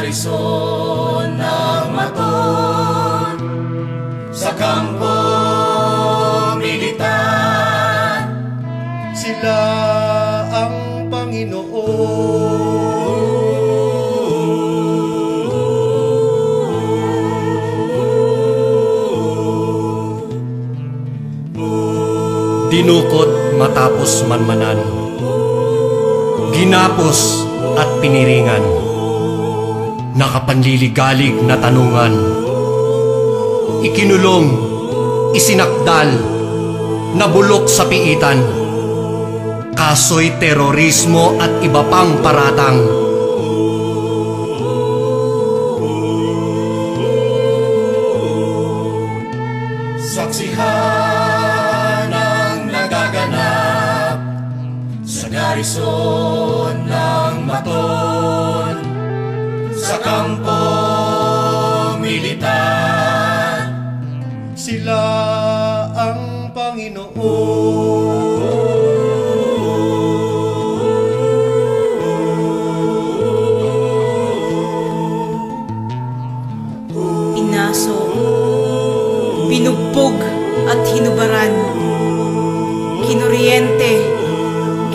garison ng Maton, sa kampo militar. Sila ang Panginoon. Dinukot matapos manmanan, ginapos at piniringan, nakapanliligalig na tanungan, ikinulong, isinakdal, nabulok sa piitan, kaso'y terorismo at iba pang paratang. Saksihan ang nagaganap sa garison ng Maton, sa kampo militar. Sila ang Panginoon. Pinaso, binugbog at hinubaran, kinuryente,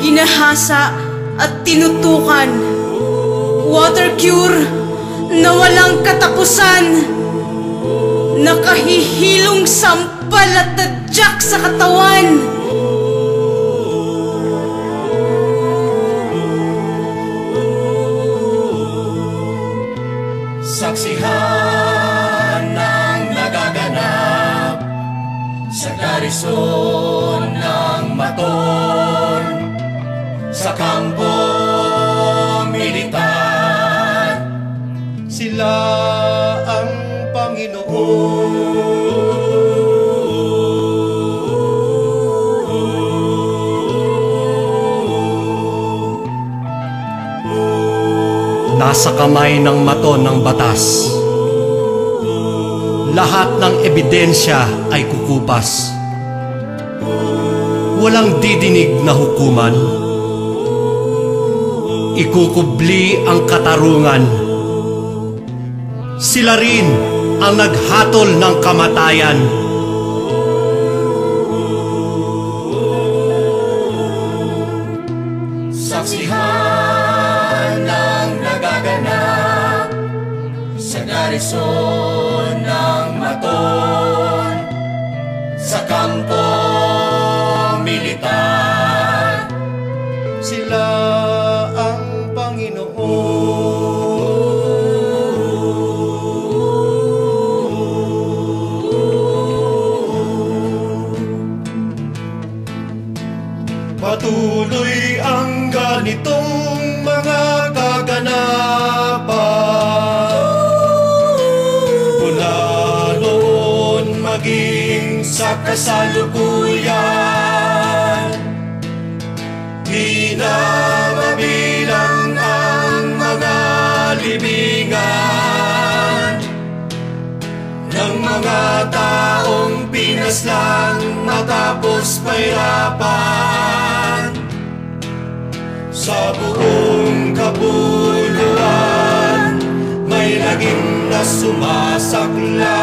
ginahasa at tinutukan, water cure na walang katapusan, nakahihilong sampal at tadyak sa katawan. Saksihan ang nagaganap sa garison ng Maton, sa kampo militar. Sila ang Panginoon. Nasa kamay ng Maton ng batas, lahat ng ebidensya ay kukupas. Walang didinig na hukuman, ikukubli ang katarungan. Sila rin ang naghatol ng kamatayan. Saksihan ang nagaganap sa garison ng Maton, sa kampo militar. Sila ang Panginoon. Patuloy ang ganitong mga kaganapan, mula noon maging sa kasalukuyan. Di na mabilang ang mga libingan ng mga taong pinaslang matapos pahirapan. Sa buong kapuluan may lagim na sumasakla.